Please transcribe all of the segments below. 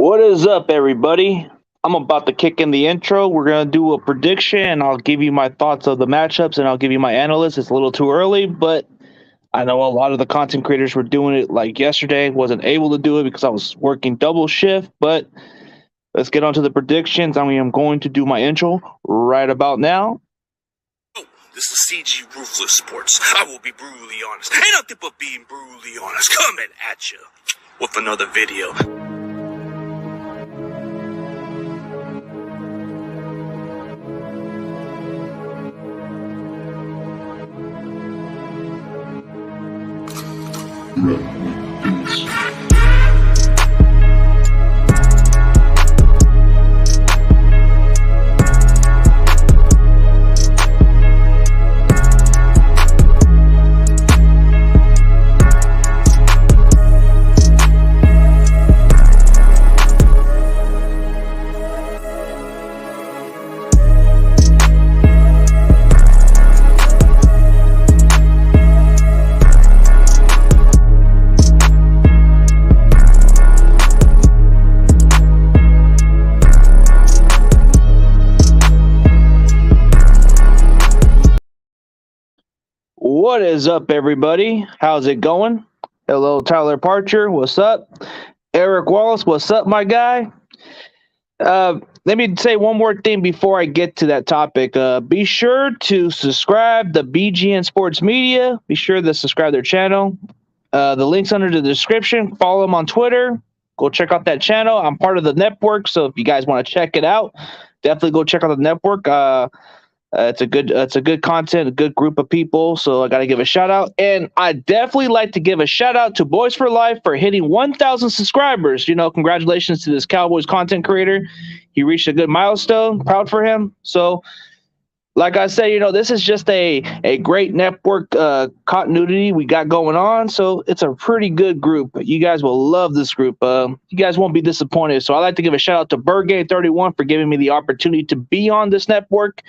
What is up, everybody? I'm about to kick in the intro. We're going to do a prediction, and I'll give you my thoughts of the matchups, and I'll give you my analysis. It's a little too early, but I know a lot of the content creators were doing it like yesterday. Wasn't able to do it because I was working double shift, but let's get on to the predictions. I'm going to do my intro right about now. This is CG Ruthless Sports. I will be brutally honest. Ain't nothing but being brutally honest. Coming at you with another video. What is up, everybody? How's it going? Hello, Tyler Parcher. What's up? Eric Wallace. What's up, my guy? Let me say one more thing before I get to that topic. Be sure to subscribe to BGN Sports Media. Be sure to subscribe their channel. The link's under the description. Follow them on Twitter. Go check out that channel. I'm part of the network, so if you guys want to check it out, definitely go check out the network. It's a good content, a good group of people. So I got to give a shout out, and I definitely like to give a shout out to Boys for Life for hitting 1,000 subscribers. Congratulations to this Cowboys content creator. He reached a good milestone. Proud for him. So, like I said, this is just a great network continuity we got going on. So it's a pretty good group. You guys will love this group. You guys won't be disappointed. So I like to give a shout out to Birdgame31 for giving me the opportunity to be on this network.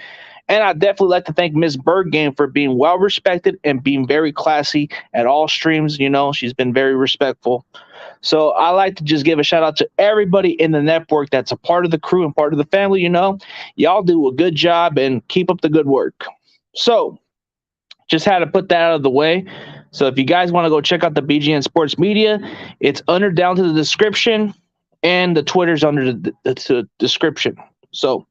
And I definitely like to thank Miss Birdgame for being well respected and being very classy at all streams. She's been very respectful. So I like to just give a shout out to everybody in the network that's a part of the crew and part of the family. Y'all do a good job and keep up the good work. So just had to put that out of the way. So if you guys want to go check out the BGN Sports Media, it's down to the description, and the Twitter's under the description. So,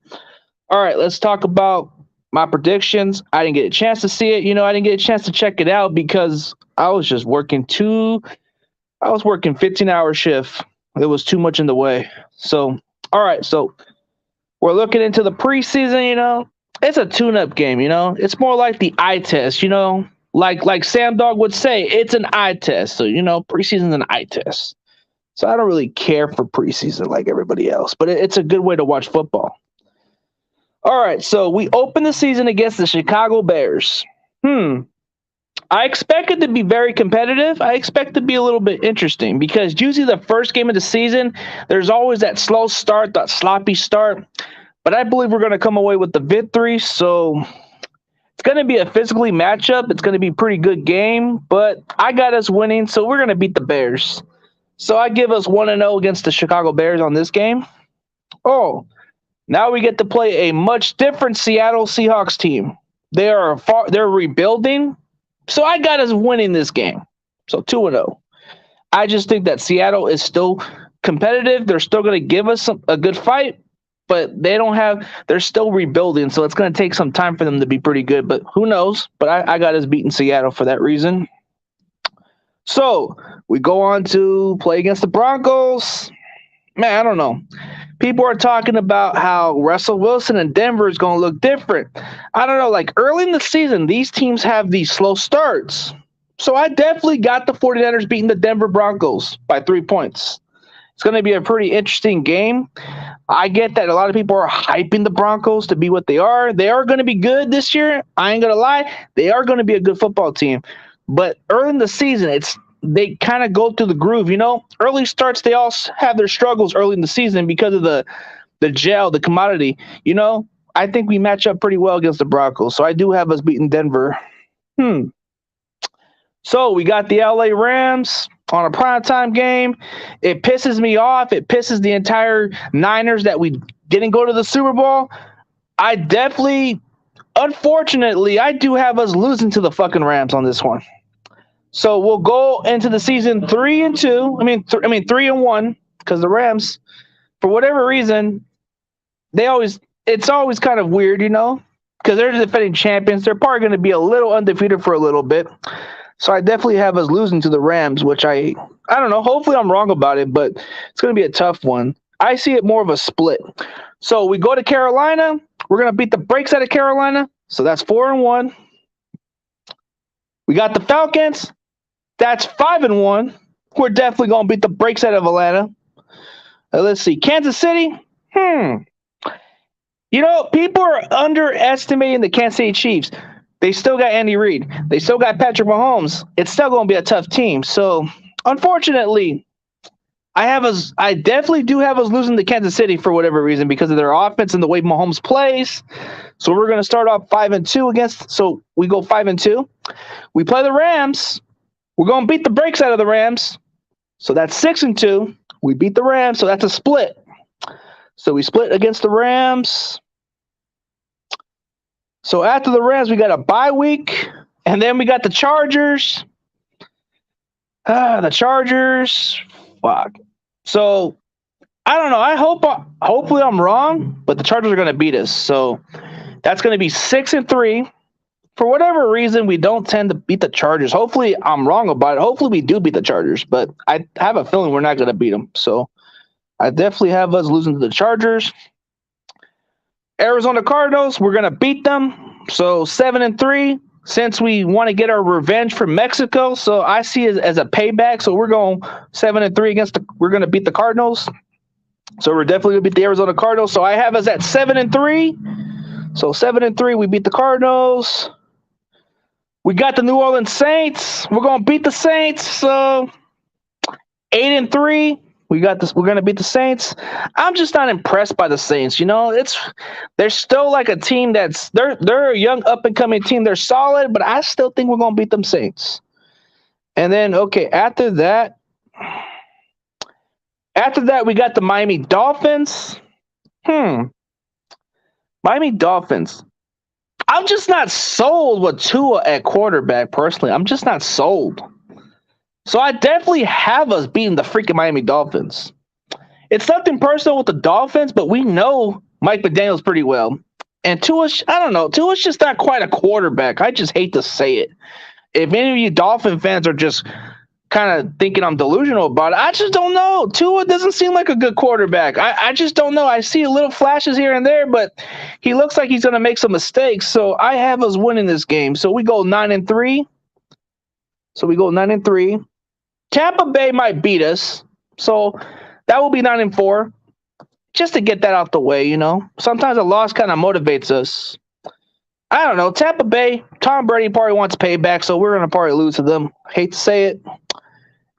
all right, let's talk about my predictions. I didn't get a chance to see it. I didn't get a chance to check it out because I was just working 15-hour shift. It was too much in the way. So, all right. So we're looking into the preseason, it's a tune-up game, it's more like the eye test, like Sam Dog would say, it's an eye test. So, preseason's an eye test. So I don't really care for preseason like everybody else, but it's a good way to watch football. All right, so we open the season against the Chicago Bears. I expect it to be very competitive. I expect it to be a little bit interesting because usually the first game of the season, there's always that slow start, that sloppy start. But I believe we're going to come away with the victory. So it's going to be a physically matchup. It's going to be a pretty good game, but I got us winning, so we're going to beat the Bears. So I give us 1-0 against the Chicago Bears on this game. Oh, now we get to play a much different Seattle Seahawks team. They're rebuilding, so I got us winning this game. So 2-0. I just think that Seattle is still competitive. They're still going to give us a good fight, but they're still rebuilding, so it's going to take some time for them to be pretty good. But who knows? But I got us beating Seattle for that reason. So we go on to play against the Broncos. Man, I don't know. People are talking about how Russell Wilson and Denver is going to look different. I don't know. Like early in the season, these teams have these slow starts. So I definitely got the 49ers beating the Denver Broncos by 3 points. It's going to be a pretty interesting game. I get that a lot of people are hyping the Broncos to be what they are. They are going to be good this year. I ain't going to lie. They are going to be a good football team. But early in the season, they kind of go through the groove, Early starts, they all have their struggles early in the season because of the commodity. I think we match up pretty well against the Broncos. So I do have us beating Denver. So we got the LA Rams. on a primetime game. It pisses me off. It pisses the entire Niners that we didn't go to the Super Bowl. I definitely, unfortunately, I do have us losing to the fucking Rams on this one. So we'll go into the season 3-2. I mean 3-1 because the Rams, for whatever reason, it's always kind of weird, because they're the defending champions. They're probably going to be a little undefeated for a little bit. So I definitely have us losing to the Rams, which I don't know. Hopefully I'm wrong about it, but it's going to be a tough one. I see it more of a split. So we go to Carolina. We're going to beat the brakes out of Carolina. So that's 4-1. We got the Falcons. That's 5-1. We're definitely going to beat the brakes out of Atlanta. Let's see. Kansas City. People are underestimating the Kansas City Chiefs. They still got Andy Reid. They still got Patrick Mahomes. It's still going to be a tough team. So, unfortunately, I definitely do have us losing to Kansas City for whatever reason because of their offense and the way Mahomes plays. So we're going to start off 5-2 against. So we go 5-2. We play the Rams. We're going to beat the brakes out of the Rams. So that's 6-2. We beat the Rams. So that's a split. So we split against the Rams. So after the Rams, we got a bye week, and then we got the Chargers. The Chargers, fuck. So I don't know. Hopefully I'm wrong, but the Chargers are going to beat us. So that's going to be 6-3. For whatever reason, we don't tend to beat the Chargers. Hopefully I'm wrong about it. Hopefully we do beat the Chargers, but I have a feeling we're not going to beat them. So I definitely have us losing to the Chargers. Arizona Cardinals, we're going to beat them. So 7-3, since we want to get our revenge from Mexico. So I see it as a payback. So we're going 7-3 we're going to beat the Cardinals. So we're definitely going to beat the Arizona Cardinals. So I have us at 7-3. So 7-3, we beat the Cardinals. We got the New Orleans Saints. We're going to beat the Saints. So 8-3. We got this. We're gonna beat the Saints. I'm just not impressed by the Saints. They're still like a team they're a young up and coming team. They're solid, but I still think we're gonna beat them Saints. And then after that we got the Miami Dolphins. Miami Dolphins. I'm just not sold with Tua at quarterback. Personally, I'm just not sold. So I definitely have us beating the freaking Miami Dolphins. It's nothing personal with the Dolphins, but we know Mike McDaniels pretty well. And Tua's just not quite a quarterback. I just hate to say it. If any of you Dolphin fans are just kind of thinking I'm delusional about it, I just don't know. Tua doesn't seem like a good quarterback. I just don't know. I see little flashes here and there, but he looks like he's going to make some mistakes. So I have us winning this game. So we go 9-3. Tampa Bay might beat us, so that will be 9-4. Just to get that out the way, Sometimes a loss kind of motivates us. I don't know. Tampa Bay, Tom Brady probably wants payback, so we're going to probably lose to them. Hate to say it.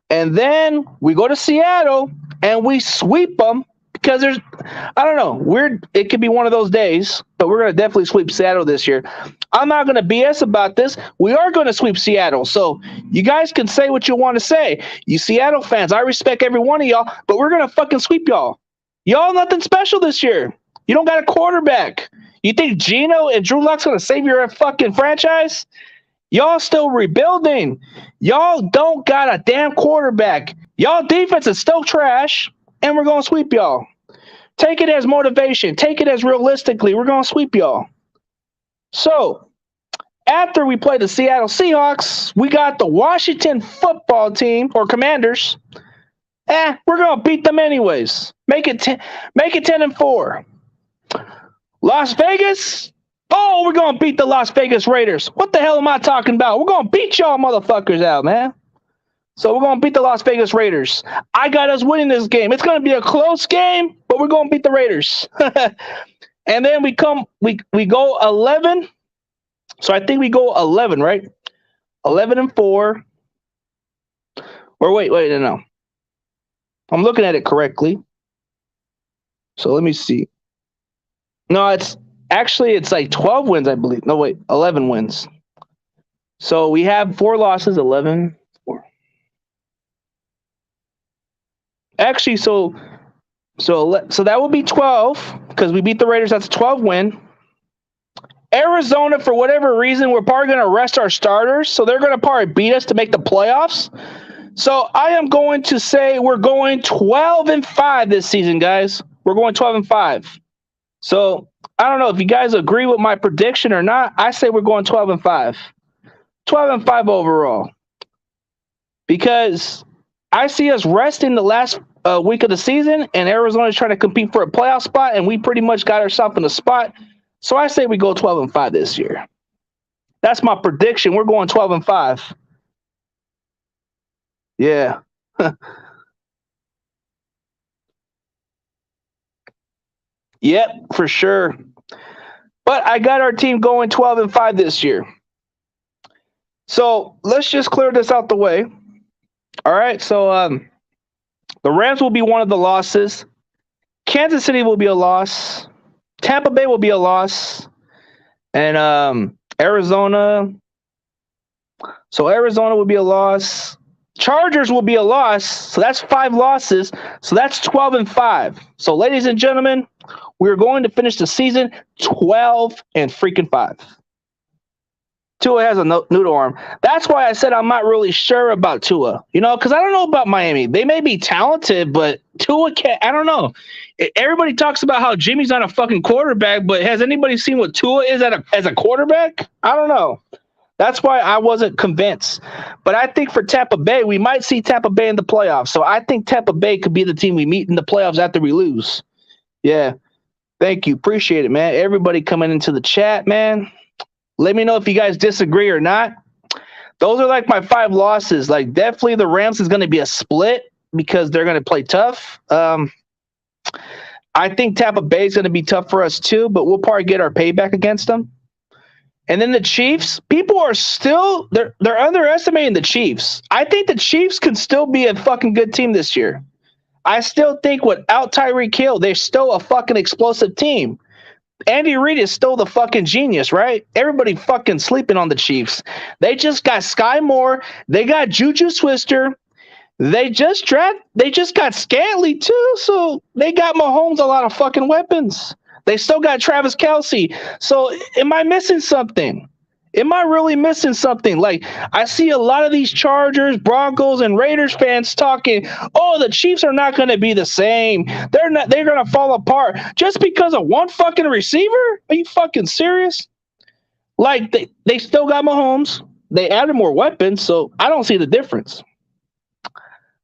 And then we go to Seattle, and we sweep them because it could be one of those days, but we're going to definitely sweep Seattle this year. I'm not going to BS about this. We are going to sweep Seattle. So you guys can say what you want to say. You Seattle fans, I respect every one of y'all, but we're going to fucking sweep y'all. Y'all nothing special this year. You don't got a quarterback. You think Geno and Drew Lock's going to save your fucking franchise? Y'all still rebuilding. Y'all don't got a damn quarterback. Y'all defense is still trash, and we're going to sweep y'all. Take it as motivation. Take it as realistically. We're going to sweep y'all. So, after we play the Seattle Seahawks, we got the Washington football team, or Commanders. We're going to beat them anyways. Make it 10-4. Las Vegas. Oh, we're going to beat the Las Vegas Raiders. What the hell am I talking about? We're going to beat y'all motherfuckers out, man. So we're going to beat the Las Vegas Raiders. I got us winning this game. It's going to be a close game, but we're going to beat the Raiders. And then we go 11. So I think we go 11, right? 11-4. Or wait, no. I'm looking at it correctly. So let me see. No, it's like 12 wins, I believe. No, wait, 11 wins. So we have 4 losses, 11. 4. Actually, so that would be 12 because we beat the Raiders. That's a 12 win. Arizona, for whatever reason, we're probably going to rest our starters, so they're going to probably beat us to make the playoffs. So I am going to say we're going 12-5 this season, guys. We're going 12-5. So I don't know if you guys agree with my prediction or not. I say we're going 12-5. 12-5 overall. Because I see us resting the last week of the season, and Arizona's trying to compete for a playoff spot, and we pretty much got ourselves in a spot. So I say we go 12-5 this year. That's my prediction. We're going 12-5. Yeah. Yep, for sure. But I got our team going 12-5 this year. So let's just clear this out the way. All right. So the Rams will be one of the losses. Kansas City will be a loss. Tampa Bay will be a loss. And Arizona. So Arizona will be a loss. Chargers will be a loss. So that's 5 losses. So that's 12-5. So ladies and gentlemen, we're going to finish the season 12-5. Tua has a noodle arm. That's why I said I'm not really sure about Tua. Because I don't know about Miami. They may be talented, but Tua can't. I don't know. Everybody talks about how Jimmy's not a fucking quarterback, but has anybody seen what Tua is as a quarterback? I don't know. That's why I wasn't convinced. But I think for Tampa Bay, we might see Tampa Bay in the playoffs. So I think Tampa Bay could be the team we meet in the playoffs after we lose. Yeah. Thank you. Appreciate it, man. Everybody coming into the chat, man. Let me know if you guys disagree or not. Those are like my 5 losses. Like definitely the Rams is going to be a split because they're going to play tough. I think Tampa Bay is going to be tough for us too, but we'll probably get our payback against them. And then the Chiefs, people are still they're underestimating the Chiefs. I think the Chiefs can still be a fucking good team this year. I still think without Tyreek Hill, they're still a fucking explosive team. Andy Reid is still the fucking genius, right? Everybody fucking sleeping on the Chiefs. They just got Sky Moore. They got Juju Swister. They just got Scantley too. So they got Mahomes a lot of fucking weapons. They still got Travis Kelce. So am I missing something? Am I really missing something? Like, I see a lot of these Chargers, Broncos, and Raiders fans talking, oh, the Chiefs are not going to be the same. They're going to fall apart just because of one fucking receiver? Are you fucking serious? Like, they still got Mahomes. They added more weapons, so I don't see the difference.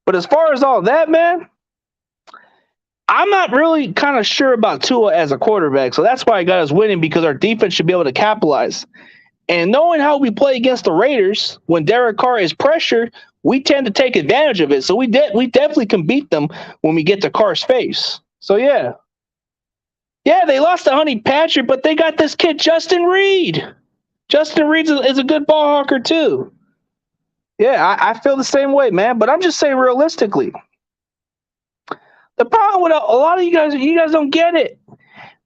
But as far as all that, man, I'm not really kind of sure about Tua as a quarterback. So that's why I got us winning, because our defense should be able to capitalize. And knowing how we play against the Raiders, when Derek Carr is pressured, we tend to take advantage of it. So we definitely can beat them when we get to Carr's face. So, yeah. Yeah, they lost to Honey Patcher, but they got this kid, Justin Reed. Justin Reed is a good ball hawker, too. Yeah, I feel the same way, man. But I'm just saying realistically. The problem with a lot of you guys don't get it.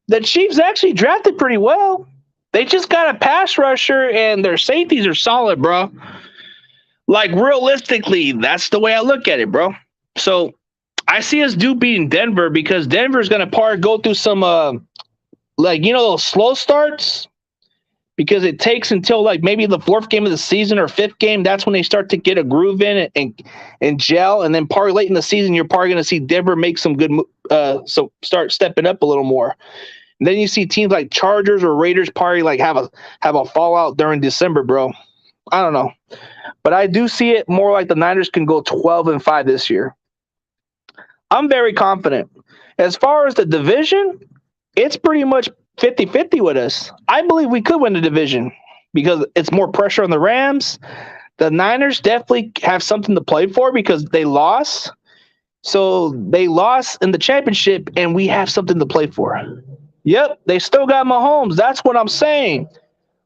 The Chiefs actually drafted pretty well. They just got a pass rusher, and their safeties are solid, bro. Like, realistically, that's the way I look at it, bro. So, I see us beating Denver, because Denver's going to probably go through some, those slow starts, because it takes until, like, maybe the 4th game of the season or 5th game. That's when they start to get a groove in and gel. And then probably late in the season, you're probably going to see Denver make some good so start stepping up a little more. And then you see teams like Chargers or Raiders probably like have a fallout during December, bro. I don't know. But I do see it more like the Niners can go 12-5 this year. I'm very confident. As far as the division, it's pretty much 50-50 with us. I believe we could win the division because it's more pressure on the Rams. The Niners definitely have something to play for because they lost. So they lost in the championship, and we have something to play for. Yep, they still got Mahomes. That's what I'm saying.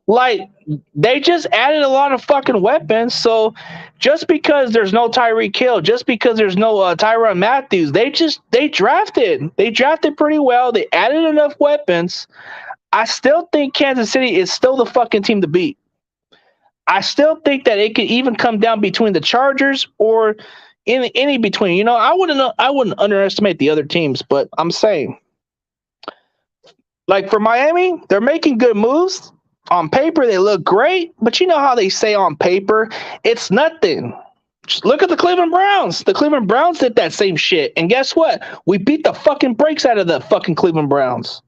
Like, they just added a lot of fucking weapons. So just because there's no Tyreek Hill, just because there's no Tyrann Matthews, they drafted. They drafted pretty well. They added enough weapons. I still think Kansas City is still the fucking team to beat. I still think that it could even come down between the Chargers or any between. You know, I wouldn't underestimate the other teams, but I'm saying, like for Miami, they're making good moves. On paper, they look great, but you know how they say on paper, it's nothing. Just look at the Cleveland Browns. The Cleveland Browns did that same shit. And guess what? We beat the fucking brakes out of the fucking Cleveland Browns.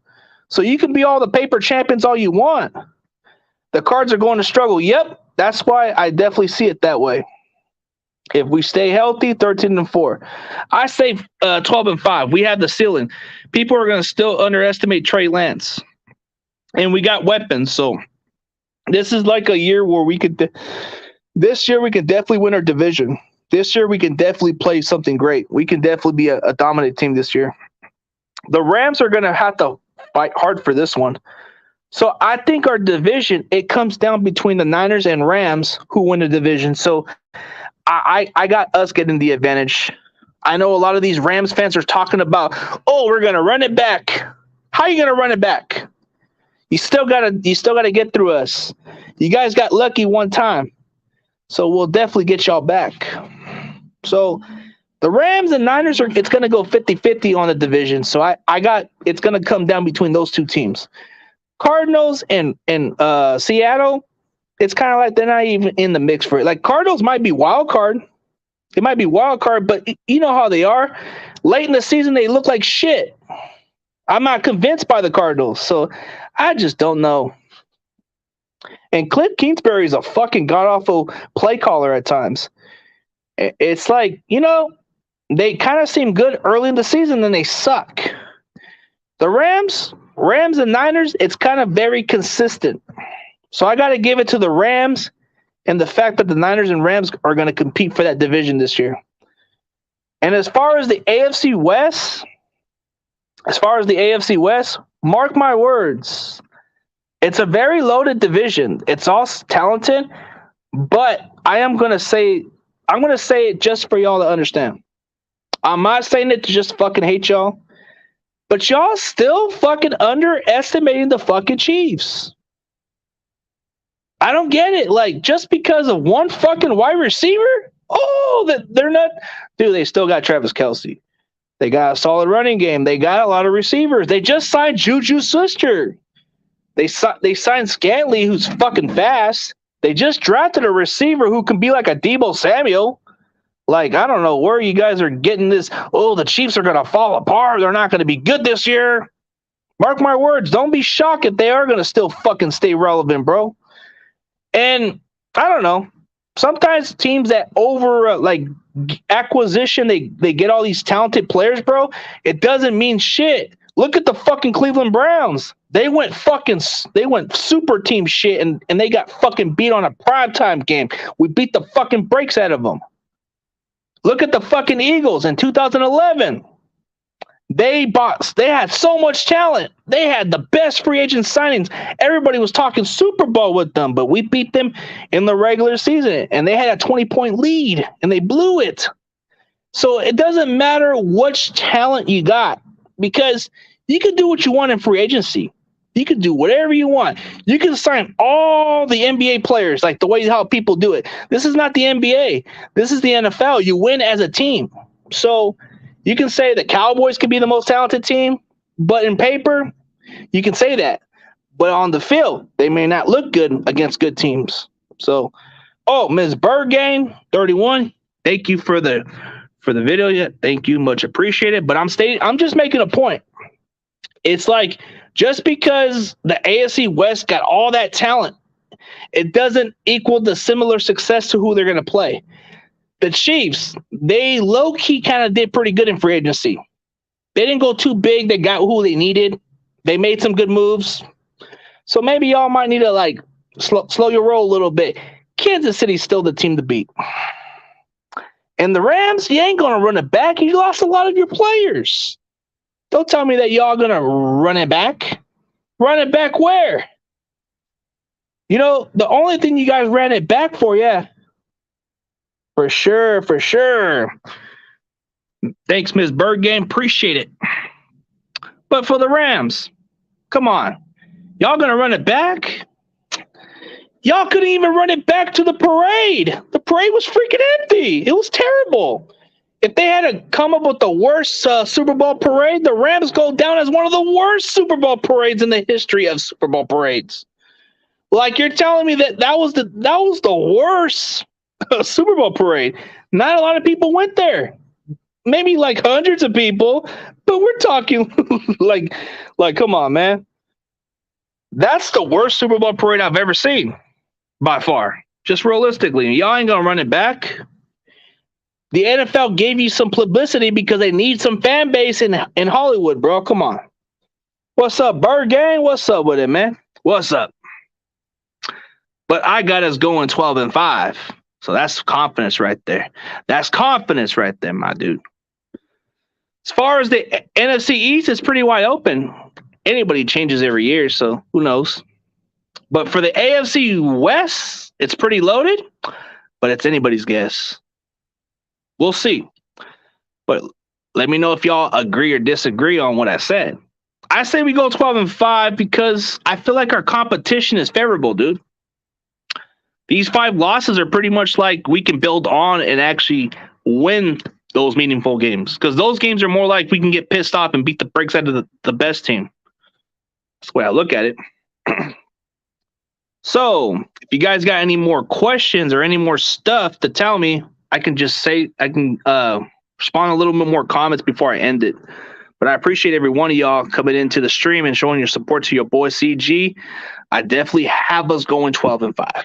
So you can be all the paper champions all you want. The Cards are going to struggle. Yep. That's why I definitely see it that way. If we stay healthy, 13-4. I say 12-5. We have the ceiling. People are going to still underestimate Trey Lance. And we got weapons. So this is like a year where we could this year we can definitely win our division. This year we can definitely play something great. We can definitely be a dominant team this year. The Rams are going to have to fight hard for this one. So I think our division, it comes down between the Niners and Rams who win the division. So I got us getting the advantage. I know a lot of these Rams fans are talking about, oh, we're going to run it back. How are you going to run it back? You still gotta get through us. You guys got lucky one time. So we'll definitely get y'all back. So the Rams and Niners it's gonna go 50-50 on the division. So I got it's gonna come down between those two teams. Cardinals and Seattle, it's kind of like they're not even in the mix for it. Like Cardinals might be wild card. It might be wild card, but you know how they are. Late in the season, they look like shit. I'm not convinced by the Cardinals, so I just don't know. And Cliff Kingsbury is a fucking god-awful play caller at times. It's like, you know, they kind of seem good early in the season, then they suck. The Rams and Niners, it's kind of very consistent. So I got to give it to the Rams and the fact that the Niners and Rams are going to compete for that division this year. And as far as the AFC West, mark my words, it's a very loaded division. It's all talented, but I'm going to say it just for y'all to understand. I'm not saying it to just fucking hate y'all, but y'all still fucking underestimating the fucking Chiefs. I don't get it. Like, just because of one fucking wide receiver? Oh, that they're not. Dude, they still got Travis Kelce. They got a solid running game. They got a lot of receivers. They just signed Juju's sister. They signed Scantley, who's fucking fast. They just drafted a receiver who can be like a Deebo Samuel. Like, I don't know where you guys are getting this. Oh, the Chiefs are going to fall apart. They're not going to be good this year. Mark my words. Don't be shocked if they are going to still fucking stay relevant, bro. And I don't know. Sometimes teams that over acquisition, they get all these talented players, bro. It doesn't mean shit. Look at the fucking Cleveland Browns. They went super team shit and they got fucking beat on a primetime game. We beat the fucking brakes out of them. Look at the fucking Eagles in 2011. They had so much talent. They had the best free agent signings. Everybody was talking Super Bowl with them, but we beat them in the regular season, and they had a 20-point lead, and they blew it. So it doesn't matter which talent you got, because you can do what you want in free agency. You can do whatever you want. You can sign all the NBA players, like the way how people do it. This is not the NBA. This is the NFL. You win as a team. So you can say the Cowboys could be the most talented team, but in paper, you can say that. But on the field, they may not look good against good teams. So, Ms. Bergame, 31, thank you for the video. Yeah, thank you, much appreciated. But I'm just making a point. It's like, just because the AFC West got all that talent, it doesn't equal the similar success to who they're going to play. The Chiefs, they low-key kind of did pretty good in free agency. They didn't go too big. They got who they needed. They made some good moves. So maybe y'all might need to slow your roll a little bit. Kansas City's still the team to beat. And the Rams, you ain't going to run it back. You lost a lot of your players. Don't tell me that y'all going to run it back. Run it back where? You know, the only thing you guys ran it back for, yeah. For sure. Thanks, Ms. Berggame. Appreciate it. But for the Rams, come on. Y'all going to run it back? Y'all couldn't even run it back to the parade. The parade was freaking empty. It was terrible. If they had to come up with the worst Super Bowl parade, the Rams go down as one of the worst Super Bowl parades in the history of Super Bowl parades. Like, you're telling me that was the worst Super Bowl parade. Not a lot of people went there. Maybe like hundreds of people, but we're talking like come on, man. That's the worst Super Bowl parade I've ever seen by far. Just realistically, y'all ain't gonna run it back. The NFL gave you some publicity because they need some fan base in Hollywood, bro. Come on. What's up, Bird Gang? What's up with it, man? What's up? But I got us going 12-5. So that's confidence right there. That's confidence right there, my dude. As far as the NFC East, it's pretty wide open. Anybody changes every year, so who knows? But for the AFC West, it's pretty loaded, but it's anybody's guess. We'll see. But let me know if y'all agree or disagree on what I said. I say we go 12-5 because I feel like our competition is favorable, dude. These 5 losses are pretty much like we can build on and actually win those meaningful games. Because those games are more like we can get pissed off and beat the brakes out of the best team. That's the way I look at it. So, if you guys got any more questions or any more stuff to tell me, I can respond a little bit more comments before I end it. But I appreciate every one of y'all coming into the stream and showing your support to your boy CG. I definitely have us going 12-5.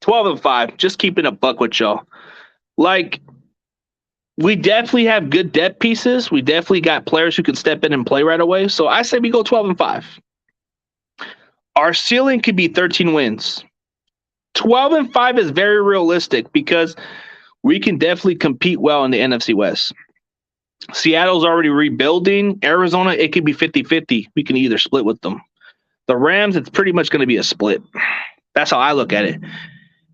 12-5, just keeping a buck with y'all. Like, we definitely have good depth pieces. We definitely got players who can step in and play right away. So I say we go 12-5. Our ceiling could be 13 wins. 12-5 is very realistic because we can definitely compete well in the NFC West. Seattle's already rebuilding. Arizona, it could be 50-50. We can either split with them. The Rams, it's pretty much going to be a split. That's how I look at it.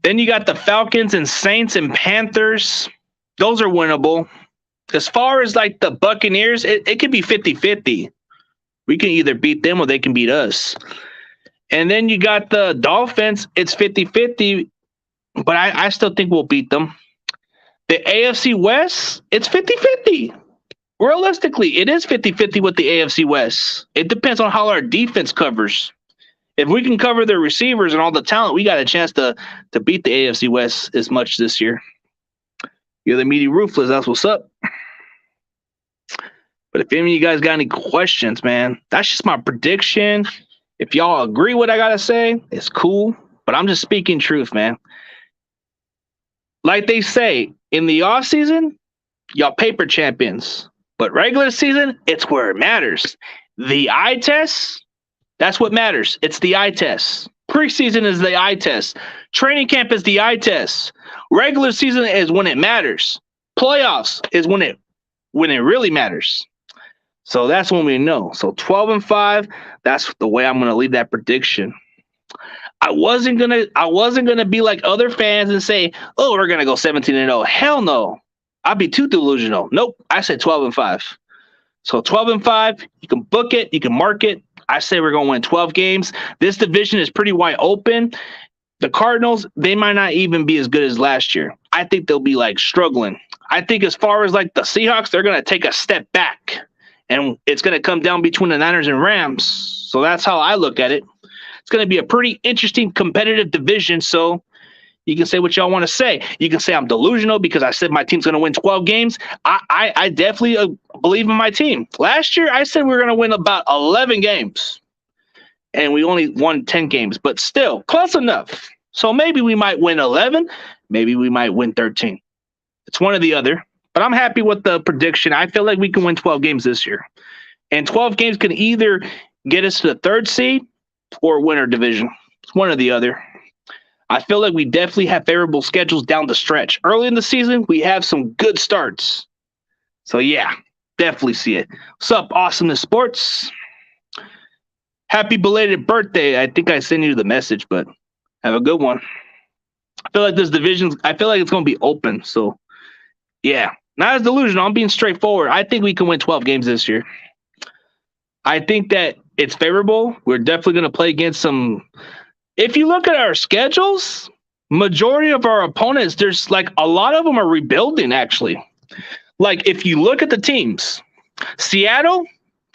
Then you got the Falcons and Saints and Panthers. Those are winnable. As far as like the Buccaneers, it could be 50-50. We can either beat them or they can beat us. And then you got the Dolphins. It's 50-50, but I still think we'll beat them. The AFC West, it's 50-50. Realistically, it is 50-50 with the AFC West. It depends on how our defense covers. If we can cover the receivers and all the talent, we got a chance to beat the AFC West as much this year. You're the meaty ruthless. That's what's up. But if any of you guys got any questions, man, that's just my prediction. If y'all agree what I got to say, it's cool. But I'm just speaking truth, man. Like they say, in the offseason, y'all paper champions. But regular season, it's where it matters. The eye test, that's what matters. It's the eye test. Preseason is the eye test. Training camp is the eye test. Regular season is when it matters. Playoffs is when it really matters. So that's when we know. So 12-5, that's the way I'm gonna leave that prediction. I wasn't gonna be like other fans and say, oh, we're gonna go 17-0. Hell no. I'd be too delusional. Nope. I said 12-5. So 12-5, you can book it, you can mark it. I say we're going to win 12 games. This division is pretty wide open. The Cardinals, they might not even be as good as last year. I think they'll be like struggling. I think as far as like the Seahawks, they're going to take a step back. And it's going to come down between the Niners and Rams. So that's how I look at it. It's going to be a pretty interesting competitive division. So you can say what y'all want to say. You can say I'm delusional because I said my team's going to win 12 games. I definitely believe in my team. Last year, I said we were going to win about 11 games. And we only won 10 games. But still, close enough. So maybe we might win 11. Maybe we might win 13. It's one or the other. But I'm happy with the prediction. I feel like we can win 12 games this year. And 12 games can either get us to the 3rd seed or win our division. It's one or the other. I feel like we definitely have favorable schedules down the stretch. Early in the season, we have some good starts. So, yeah, definitely see it. What's up, Awesomeness Sports? Happy belated birthday. I think I sent you the message, but have a good one. I feel like this division, I feel like it's going to be open. So, yeah, not as delusional. I'm being straightforward. I think we can win 12 games this year. I think that it's favorable. We're definitely going to play against some. If you look at our schedules, majority of our opponents, there's like a lot of them are rebuilding actually. Like if you look at the teams, Seattle,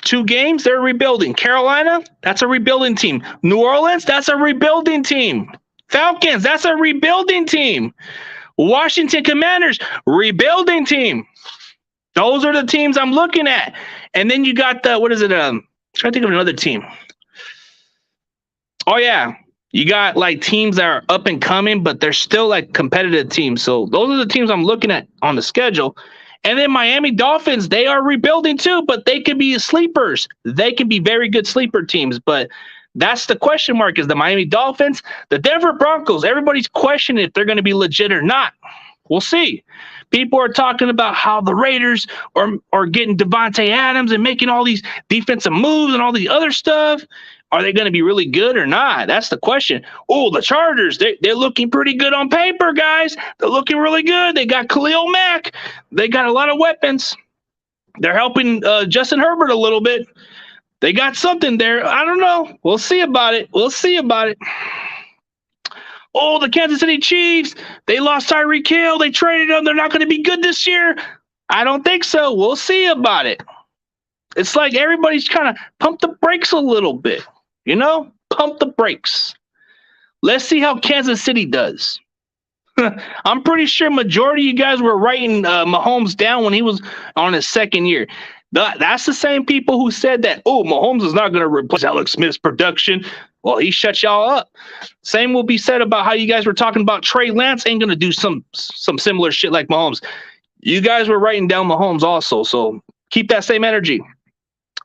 2 games, they're rebuilding. Carolina, that's a rebuilding team. New Orleans, that's a rebuilding team. Falcons, that's a rebuilding team. Washington Commanders, rebuilding team. Those are the teams I'm looking at. And then you got the, what is it? Trying to think of another team. Oh, yeah. You got like teams that are up and coming, but they're still like competitive teams. So those are the teams I'm looking at on the schedule. And then Miami Dolphins, they are rebuilding too, but they can be sleepers. They can be very good sleeper teams. But that's the question mark, is the Miami Dolphins. The Denver Broncos, everybody's questioning if they're going to be legit or not. We'll see. People are talking about how the Raiders are getting Devontae Adams and making all these defensive moves and all the other stuff. Are they going to be really good or not? That's the question. Oh, the Chargers, they're looking pretty good on paper, guys. They're looking really good. They got Khalil Mack. They got a lot of weapons. They're helping Justin Herbert a little bit. They got something there. I don't know. We'll see about it. Oh, the Kansas City Chiefs, they lost Tyreek Hill. They traded him. They're not going to be good this year. I don't think so. We'll see about it. It's like everybody's kind of pump the brakes a little bit. You know, pump the brakes. Let's see how Kansas City does. I'm pretty sure majority of you guys were writing Mahomes down when he was on his second year. That's the same people who said that, oh, Mahomes is not going to replace Alex Smith's production. Well, he shut y'all up. Same will be said about how you guys were talking about Trey Lance ain't going to do some similar shit like Mahomes. You guys were writing down Mahomes also, so keep that same energy.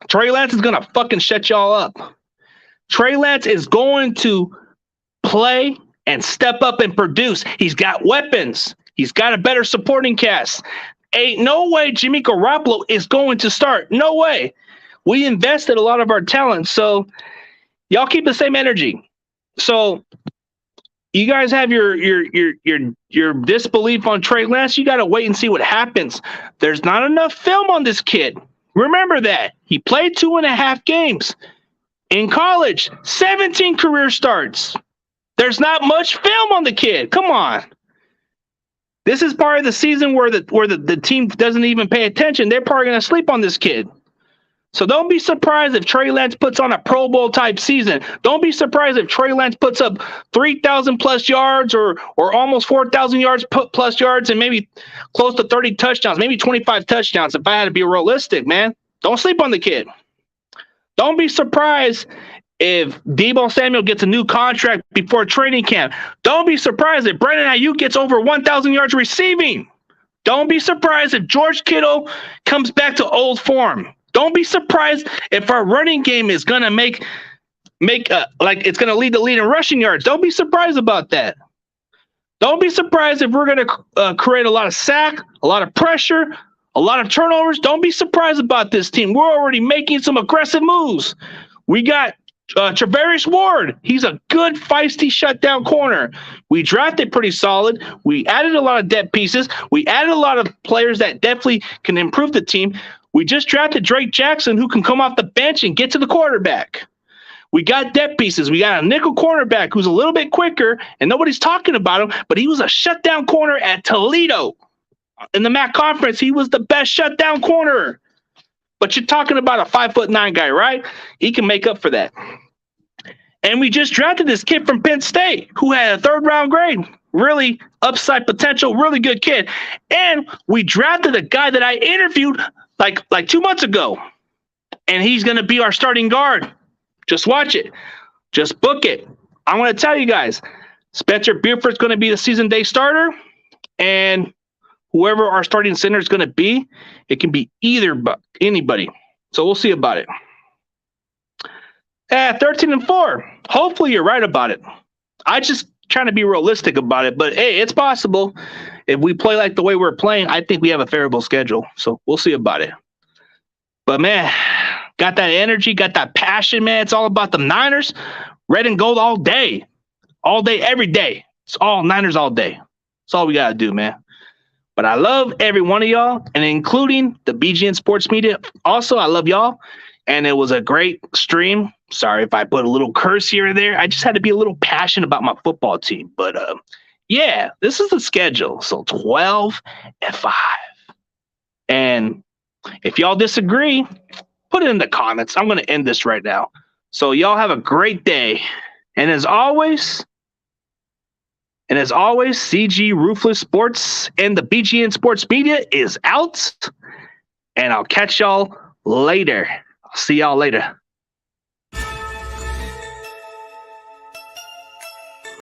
Trey Lance is going to fucking shut y'all up. Trey Lance is going to play and step up and produce. He's got weapons. He's got a better supporting cast. Ain't no way Jimmy Garoppolo is going to start. No way. We invested a lot of our talent, so y'all keep the same energy. So you guys have your disbelief on Trey Lance. You got to wait and see what happens. There's not enough film on this kid. Remember that. He played 2.5 games. In college, 17 career starts. There's not much film on the kid. Come on. This is part of the season where the team doesn't even pay attention. They're probably going to sleep on this kid. So don't be surprised if Trey Lance puts on a Pro Bowl type season. Don't be surprised if Trey Lance puts up 3,000 plus yards or almost 4,000 yards plus yards and maybe close to 30 touchdowns, maybe 25 touchdowns if I had to be realistic, man. Don't sleep on the kid. Don't be surprised if Deebo Samuel gets a new contract before training camp. Don't be surprised if Brandon Ayuk gets over 1,000 yards receiving. Don't be surprised if George Kittle comes back to old form. Don't be surprised if our running game is going to make like it's going to lead the lead in rushing yards. Don't be surprised about that. Don't be surprised if we're going to create a lot of sack, a lot of pressure, a lot of turnovers. Don't be surprised about this team. We're already making some aggressive moves. We got Travarius Ward. He's a good, feisty shutdown corner. We drafted pretty solid. We added a lot of depth pieces. We added a lot of players that definitely can improve the team. We just drafted Drake Jackson, who can come off the bench and get to the quarterback. We got depth pieces. We got a nickel cornerback who's a little bit quicker, and nobody's talking about him, but he was a shutdown corner at Toledo. In the MAC conference, he was the best shutdown corner. But you're talking about a 5'9" guy, right? He can make up for that. And we just drafted this kid from Penn State who had a 3rd-round grade. Really upside potential, really good kid. And we drafted a guy that I interviewed like 2 months ago. And he's going to be our starting guard. Just watch it. Just book it. I'm going to tell you guys, Spencer Buford's going to be the season day starter. And whoever our starting center is going to be, it can be anybody. So we'll see about it. 13-4. Hopefully you're right about it. I just trying to be realistic about it, but hey, it's possible. If we play like the way we're playing, I think we have a favorable schedule. So we'll see about it. But man, got that energy, got that passion, man. It's all about the Niners. Red and gold all day. All day, every day. It's all Niners all day. That's all we got to do, man. But I love every one of y'all, and including the BGN Sports Media. Also, I love y'all, and it was a great stream. Sorry if I put a little curse here or there. I just had to be a little passionate about my football team. But Yeah, this is the schedule. So 12-5. And if y'all disagree, put it in the comments. I'm going to end this right now. So y'all have a great day. And as always, CG Ruthless Sports and the BGN Sports Media is out. And I'll catch y'all later. I'll see y'all later.